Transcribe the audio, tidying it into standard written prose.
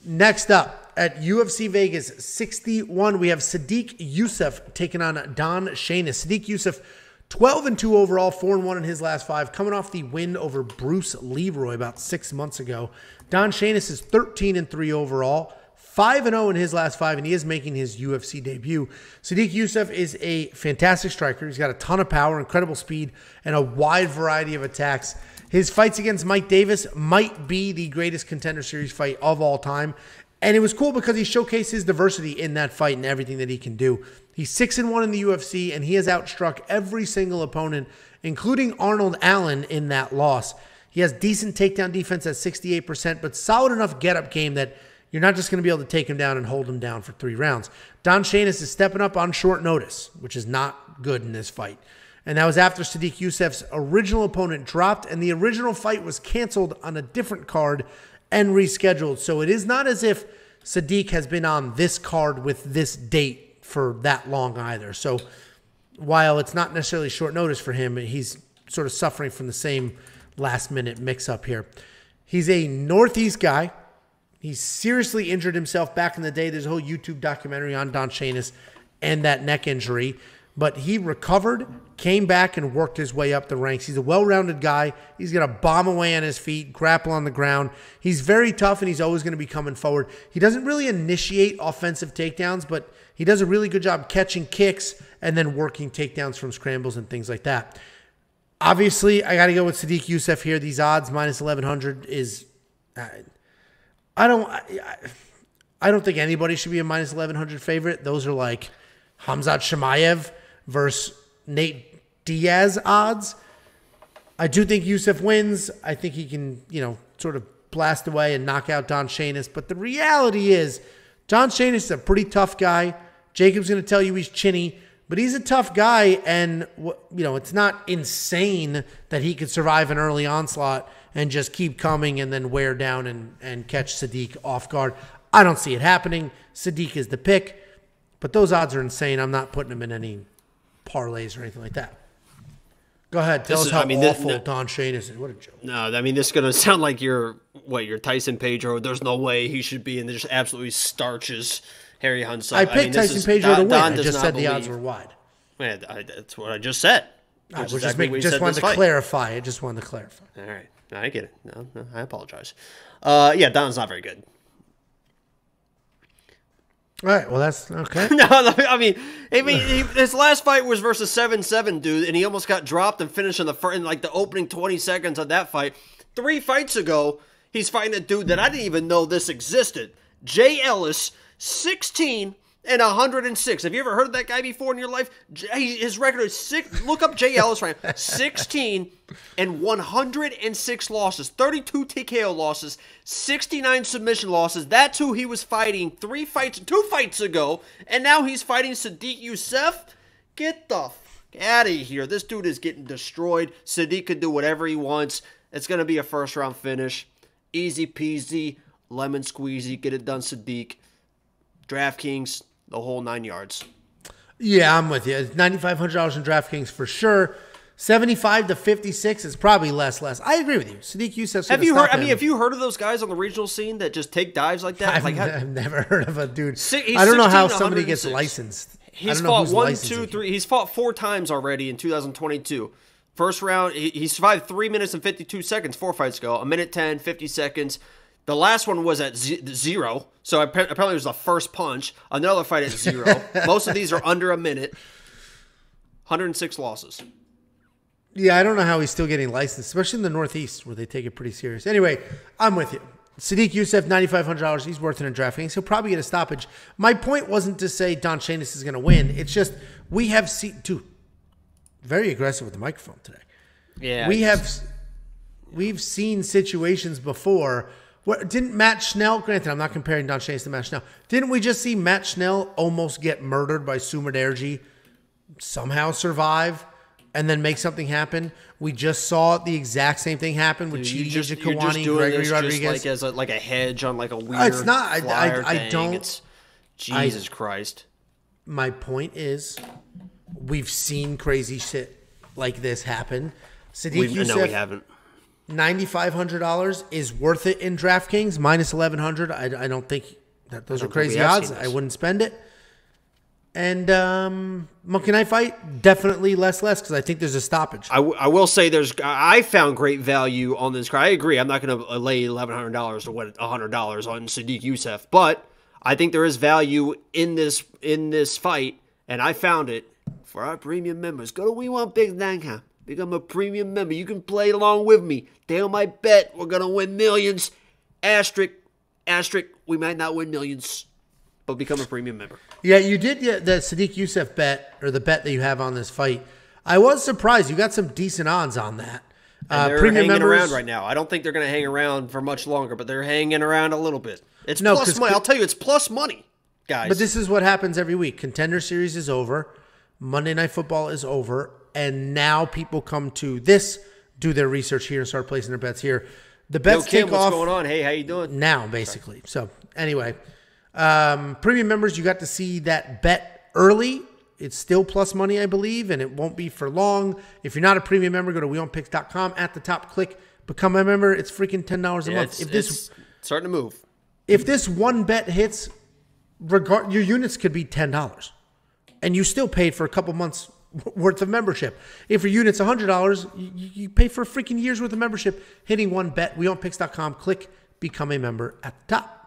Next up at UFC Vegas 61, we have Sodiq Yusuff taking on Don Shainis. Sodiq Yusuff, 12-2 overall, 4-1 in his last 5, coming off the win over Bruce Leroy about 6 months ago. Don Shainis is 13-3 overall, 5-0 in his last 5, and he is making his UFC debut. Sodiq Yusuff is a fantastic striker. He's got a ton of power, incredible speed, and a wide variety of attacks. His fights against Mike Davis might be the greatest Contender Series fight of all time. And it was cool because he showcased his diversity in that fight and everything that he can do. He's 6-1 in the UFC, and he has outstruck every single opponent, including Arnold Allen, in that loss. He has decent takedown defense at 68%, but solid enough get-up game that you're not just going to be able to take him down and hold him down for 3 rounds. Don Shainis is stepping up on short notice, which is not good in this fight. And that was after Sodiq Yusuff's original opponent dropped, and the original fight was canceled on a different card and rescheduled. So it is not as if Sodiq has been on this card with this date for that long either. So while it's not necessarily short notice for him, he's sort of suffering from the same last-minute mix-up here. He's a Northeast guy. He's seriously injured himself back in the day. There's a whole YouTube documentary on Don Shainis and that neck injury. But he recovered, came back, and worked his way up the ranks. He's a well-rounded guy. He's going to bomb away on his feet, grapple on the ground. He's very tough, and he's always going to be coming forward. He doesn't really initiate offensive takedowns, but he does a really good job catching kicks and then working takedowns from scrambles and things like that. Obviously, I got to go with Sodiq Yusuff here. These odds, minus 1,100, is... I don't think anybody should be a minus 1,100 favorite. Those are like Khamzat Chimaev versus Nate Diaz odds. I do think Yusuff wins. I think he can, sort of blast away and knock out Don Shainis. But the reality is, Don Shainis is a pretty tough guy. Jacob's going to tell you he's chinny, but he's a tough guy. And, it's not insane that he could survive an early onslaught and just keep coming and then wear down and catch Sodiq off guard. I don't see it happening. Sodiq is the pick, but those odds are insane. I'm not putting him in any parlays or anything like that. Go ahead. Tell us how awful Don Shainis is. What a joke. No, this is going to sound like you're Tyson Pedro. There's no way he should be, and just absolutely starches Harry Hunsup. I picked Tyson Pedro to win. I just said the odds were wide. Man, that's what I just said. I just wanted to clarify. I just wanted to clarify. All right. No, I get it. No, I apologize. Don's not very good. All right, well, that's okay. His last fight was versus 7-7 dude, and he almost got dropped and finished in the opening 20 seconds of that fight. 3 fights ago, he's fighting a dude that I didn't even know this existed. Jay Ellis, 16-106. Have you ever heard of that guy before in your life? His record is 6. Look up Jay Ellis right now. 16-106 losses, 32 TKO losses, 69 submission losses. That's who he was fighting 2 fights ago, and now he's fighting Sodiq Yusuff. Get the fuck out of here. This dude is getting destroyed. Sodiq can do whatever he wants. It's going to be a first-round finish. Easy peasy, lemon squeezy. Get it done, Sodiq. DraftKings, the whole 9 yards. Yeah, I'm with you. It's $9,500 in DraftKings for sure. 75 to 56 is probably less. I agree with you. Sodiq Yusuff. Have you heard? Have you heard of those guys on the regional scene that just take dives like that? I've never heard of a dude. I don't know how somebody gets licensed. He's fought 1, 2, 3. He's fought 4 times already in 2022. First round, he survived 3 minutes and 52 seconds 4 fights ago. 1:10, 50 seconds. The last one was at 0, so apparently it was the first punch. Another fight at 0. Most of these are under a minute. 106 losses. Yeah, I don't know how he's still getting licensed, especially in the Northeast where they take it pretty serious. Anyway, I'm with you. Sodiq Yusuff, $9,500. He's worth it in DraftKings. He'll probably get a stoppage. My point wasn't to say Don Shainis is going to win. It's just we have seen, dude, very aggressive with the microphone today. Yeah, we've seen situations before. Didn't Matt Schnell, granted, I'm not comparing Don Shainis to Matt Schnell. Didn't we just see Matt Schnell almost get murdered by Sumit Ergi, somehow survive, and then make something happen? We just saw the exact same thing happen with Chidi Njokuani, Gregory Rodriguez. Just like a hedge on like a weird it's not. I don't. It's, Jesus Christ. My point is, we've seen crazy shit like this happen. Sodiq Yusuff, no, we haven't. $9,500 is worth it in DraftKings. Minus 1,100. I don't think that those are crazy odds. I wouldn't spend it. And Monkey Knife Fight, definitely less because I think there's a stoppage. I will say I found great value on this card. I agree. I'm not going to lay $1,100 or $100 on Sodiq Yusuff, but I think there is value in this fight, and I found it for our premium members. Go to WeWantBigs.com. Become a premium member. You can play along with me. Day on my bet, we're going to win millions. Asterisk, we might not win millions, but become a premium member. Yeah, you did get the Sodiq Yusuff bet, or the bet that you have on this fight. I was surprised. You got some decent odds on that. And they're premium hanging around right now. I don't think they're going to hang around for much longer, but they're hanging around a little bit. It's plus money. I'll tell you, it's plus money, guys. But this is what happens every week. Contender Series is over. Monday Night Football is over. And now people come to this, do their research here, and start placing their bets here. The bets Kim, take off. What's going on? Hey, how you doing? Now, basically. So, anyway. Premium members, you got to see that bet early. It's still plus money, I believe, and it won't be for long. If you're not a premium member, go to WeWantPicks.com. At the top, click Become a Member. It's freaking $10 a month. It's starting to move. If this one bet hits, your units could be $10, and you still paid for a couple months worth of membership. If your unit's $100, you pay for a freaking year's worth of membership hitting one bet. WeWantPicks.com. Click Become a Member at the top.